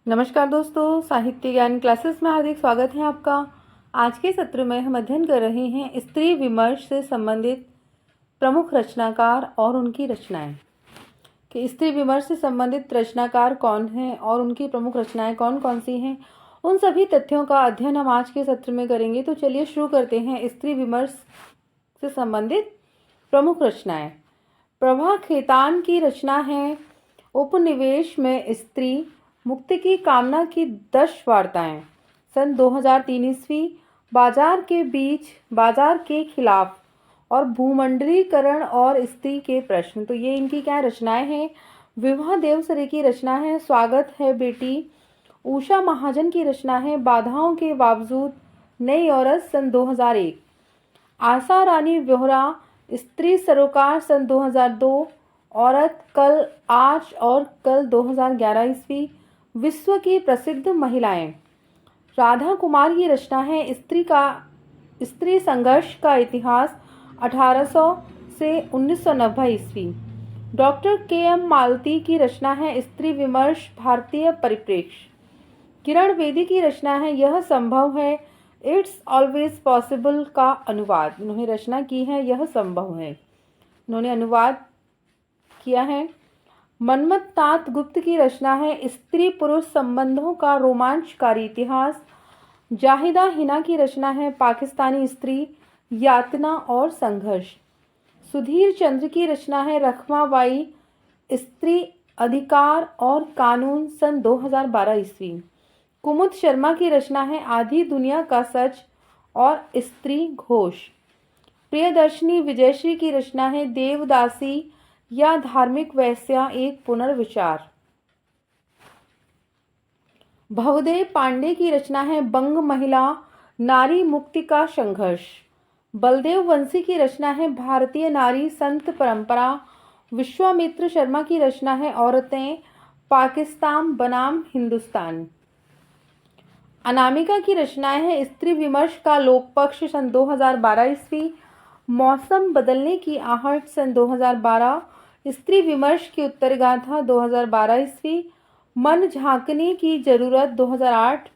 नमस्कार दोस्तों, साहित्य ज्ञान क्लासेस में हार्दिक स्वागत है आपका। आज के सत्र में हम अध्ययन कर रहे हैं स्त्री विमर्श से संबंधित प्रमुख रचनाकार और उनकी रचनाएं। कि स्त्री विमर्श से संबंधित रचनाकार कौन हैं और उनकी प्रमुख रचनाएं कौन कौन सी हैं, उन सभी तथ्यों का अध्ययन हम आज के सत्र में करेंगे। तो चलिए शुरू करते हैं। स्त्री विमर्श से संबंधित प्रमुख रचनाएं। प्रभा खेतान की रचना है उपनिवेश में स्त्री मुक्ति की कामना की 10 वार्ताएं, सन 2003 ईस्वी। बाजार के खिलाफ और भूमंडलीकरण और स्त्री के प्रश्न। तो ये इनकी क्या रचनाएं हैं। विवाह देवसरे की रचना है स्वागत है बेटी। उषा महाजन की रचना है बाधाओं के बावजूद नई औरत, सन 2001। आशा रानी व्योहरा स्त्री सरोकार, सन 2002। औरत कल, आज और कल, 2011 ईस्वी। विश्व की प्रसिद्ध महिलाएं। राधा कुमार की रचना है स्त्री संघर्ष का इतिहास, 1800 से 1990 ईस्वी। Doctor KM. मालती की रचना है स्त्री विमर्श भारतीय परिप्रेक्ष्य। किरण बेदी की रचना है यह संभव है, इट्स ऑलवेज पॉसिबल का अनुवाद। इन्होंने रचना की है यह संभव है, इन्होंने अनुवाद किया है। मनमथ नाथ गुप्त की रचना है स्त्री पुरुष संबंधों का रोमांचकारी इतिहास। जाहिदा हिना की रचना है पाकिस्तानी स्त्री, यातना और संघर्ष। सुधीर चंद्र की रचना है रखमाबाई स्त्री अधिकार और कानून, सन 2012 ईस्वी। कुमुद शर्मा की रचना है आधी दुनिया का सच और स्त्री घोष। प्रियदर्शनी विजयश्री की रचना है देवदासी या धार्मिक वैश्या एक पुनर्विचार। भवदेव पांडे की रचना है बंग महिला नारी मुक्ति का संघर्ष। बलदेव वंशी की रचना है भारतीय नारी संत परंपरा। विश्वामित्र शर्मा की रचना है औरतें पाकिस्तान बनाम हिंदुस्तान। अनामिका की रचनाएं हैं स्त्री विमर्श का लोकपक्ष, सन 2012 ईस्वी। मौसम बदलने की आहट, सन 2012। स्त्री विमर्श की उत्तरगाथा, 2012 ईस्वी। मन झांकने की जरूरत, 2008।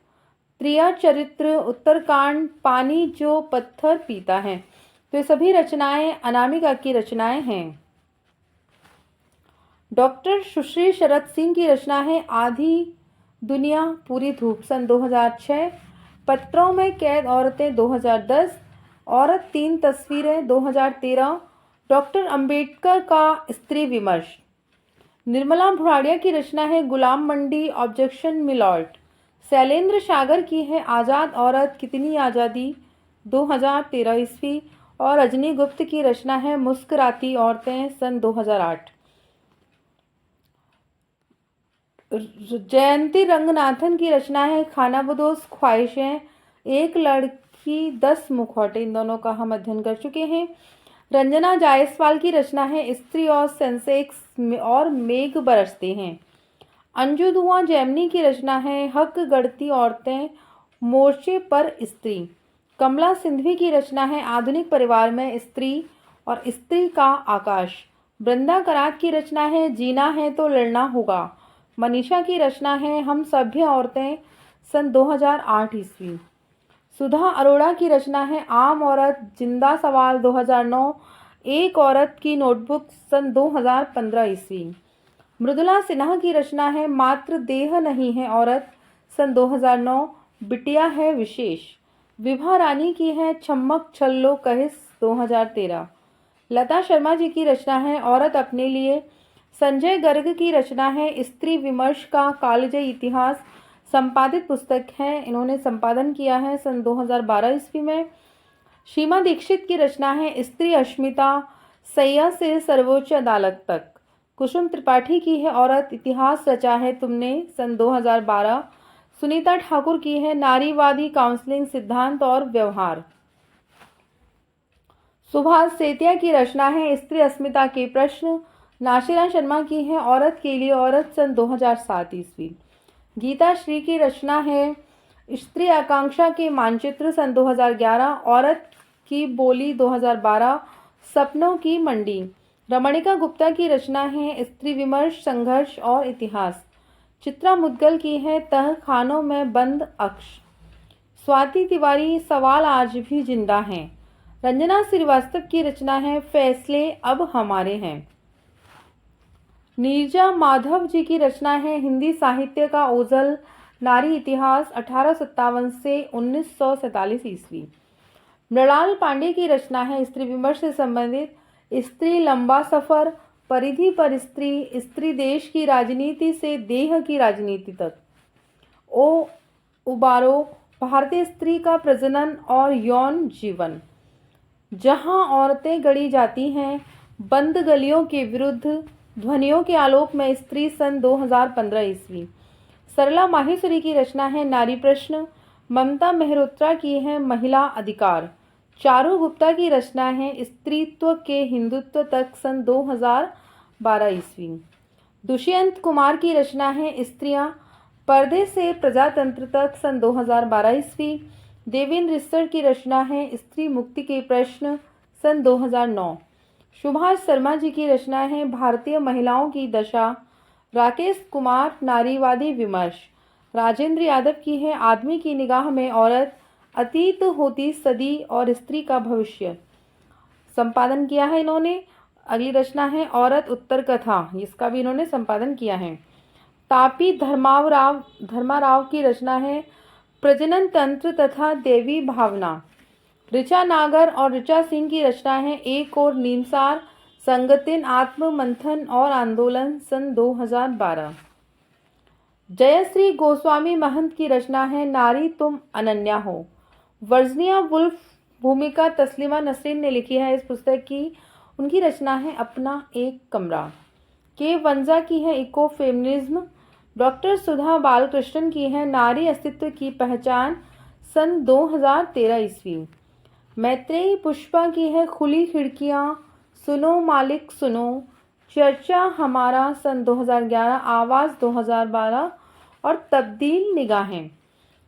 त्रिया चरित्र उत्तरकांड, पानी जो पत्थर पीता है। तो ये सभी रचनाएं अनामिका की रचनाएं हैं। डॉक्टर सुश्री शरद सिंह की रचना है आधी दुनिया पूरी धूप, सन 2006। पत्रों में कैद औरतें, 2010। औरत 3 तस्वीरें, 2013। डॉक्टर अंबेडकर का स्त्री विमर्श। निर्मला भुराड़िया की रचना है गुलाम मंडी ऑब्जेक्शन मिलॉर्ड। शैलेंद्र सागर की है आज़ाद औरत कितनी आज़ादी, 2013 ईस्वी। और रजनी गुप्त की रचना है मुस्कुराती औरतें, सन 2008। जयंती रंगनाथन की रचना है खानाबदोश ख्वाहिशें एक लड़की 10 मुखौटे। इन दोनों का हम अध्ययन कर चुके हैं। रंजना जायसवाल की रचना है स्त्री और सेंसेक्स और मेघ बरसते हैं। अंजू दुआ जैमनी की रचना है हक गढ़ती औरतें मोर्चे पर स्त्री। कमला सिंधवी की रचना है आधुनिक परिवार में स्त्री और स्त्री का आकाश। बृंदा करात की रचना है जीना है तो लड़ना होगा। मनीषा की रचना है हम सभ्य औरतें, सन 2008 ईस्वी। सुधा अरोड़ा की रचना है आम औरत जिंदा सवाल, 2009। एक औरत की नोटबुक, सन 2015 ईस्वी। मृदुला सिन्हा की रचना है मात्र देह नहीं है औरत, सन 2009। बिटिया है विशेष। विभा रानी की है छम्मक छल्लो कहिस, 2013। लता शर्मा जी की रचना है औरत अपने लिए। संजय गर्ग की रचना है स्त्री विमर्श का कालजयी इतिहास, संपादित पुस्तक है, इन्होंने संपादन किया है, सन 2012 ईस्वी में। सीमा दीक्षित की रचना है स्त्री अस्मिता सैया से सर्वोच्च अदालत तक। कुसुम त्रिपाठी की है औरत इतिहास रचा है तुमने, सन 2012। सुनीता ठाकुर की है नारीवादी काउंसलिंग सिद्धांत और व्यवहार। सुभाष सेतिया की रचना है स्त्री अस्मिता के प्रश्न। नाशिरा शर्मा की है औरत के लिए औरत, सन 2007 ईस्वी। गीता श्री की रचना है स्त्री आकांक्षा के मानचित्र, सन 2011। औरत की बोली, 2012। सपनों की मंडी। रमणिका गुप्ता की रचना है स्त्री विमर्श संघर्ष और इतिहास। चित्रा मुद्गल की है तह खानों में बंद अक्ष। स्वाति तिवारी सवाल आज भी जिंदा हैं। रंजना श्रीवास्तव की रचना है फैसले अब हमारे हैं। नीरजा माधव जी की रचना है हिंदी साहित्य का ओझल नारी इतिहास 1857 से 1947 ईस्वी। मृणाल पांडे की रचना है स्त्री विमर्श से संबंधित स्त्री लंबा सफर, परिधि पर स्त्री, स्त्री देश की राजनीति से देह की राजनीति तक। ओ उबारो भारतीय स्त्री का प्रजनन और यौन जीवन, जहां औरतें गढ़ी जाती हैं बंद गलियों के विरुद्ध, ध्वनियों के आलोक में स्त्री सन 2015 ईस्वी। सरला माहेश्वरी की रचना है नारी प्रश्न। ममता मेहरोत्रा की है महिला अधिकार। चारू गुप्ता की रचना है स्त्रीत्व के हिंदुत्व तक सन 2012 ईस्वी। दुष्यंत कुमार की रचना है स्त्रियां पर्दे से प्रजातंत्र तक सन 2012 ईस्वी। देवेंद्र रिस्टर की रचना है स्त्री मुक्ति के प्रश्न सन 2009। सुभाष शर्मा जी की रचना है भारतीय महिलाओं की दशा। राकेश कुमार नारीवादी विमर्श। राजेंद्र यादव की है आदमी की निगाह में औरत, अतीत होती सदी और स्त्री का भविष्य। संपादन किया है इन्होंने। अगली रचना है औरत उत्तर कथा, इसका भी इन्होंने संपादन किया है। तापी धर्माराव की रचना है प्रजनन तंत्र तथा देवी भावना। ऋचा नागर और ऋचा सिंह की रचना है एक और नीमसार, संगतिन, आत्म मंथन और आंदोलन सन 2012। जयश्री गोस्वामी महंत की रचना है नारी तुम अनन्या हो। वर्जीनिया वुल्फ भूमिका तस्लीमा नसरीन ने लिखी है इस पुस्तक की। उनकी रचना है अपना एक कमरा। के वंजा की है इको फेमिनिज्म। डॉक्टर सुधा बालकृष्णन की है नारी अस्तित्व की पहचान सन 2013 ईस्वी। मैत्रेयी पुष्पा की है खुली खिड़कियां, सुनो मालिक सुनो, चर्चा हमारा सन 2011, आवाज़ 2012 और तब्दील निगाहें।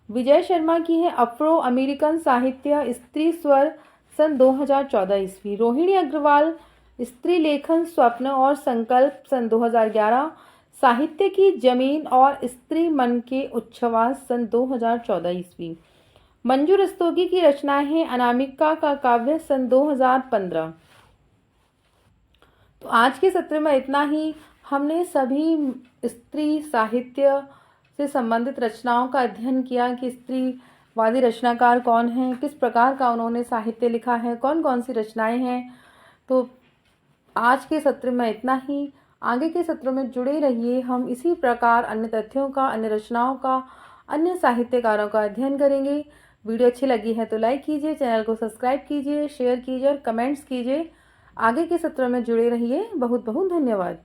विजय शर्मा की है अफ्रो अमेरिकन साहित्य स्त्री स्वर सन 2014 ईस्वी। रोहिणी अग्रवाल स्त्री लेखन स्वप्न और संकल्प सन 2011। साहित्य की जमीन और स्त्री मन के उच्छ्वास सन 2014 ईस्वी। मंजू रस्तोगी की रचना है अनामिका का काव्य सन 2015। तो आज के सत्र में इतना ही। हमने सभी स्त्री साहित्य से संबंधित रचनाओं का अध्ययन किया कि स्त्रीवादी रचनाकार कौन हैं, किस प्रकार का उन्होंने साहित्य लिखा है, कौन कौन सी रचनाएं हैं। तो आज के सत्र में इतना ही। आगे के सत्रों में जुड़े रहिए। हम इसी प्रकार अन्य तथ्यों का, अन्य रचनाओं का, अन्य साहित्यकारों का अध्ययन करेंगे। वीडियो अच्छी लगी है तो लाइक कीजिए, चैनल को सब्सक्राइब कीजिए, शेयर कीजिए और कमेंट्स कीजिए। आगे के सत्रों में जुड़े रहिए। बहुत बहुत धन्यवाद।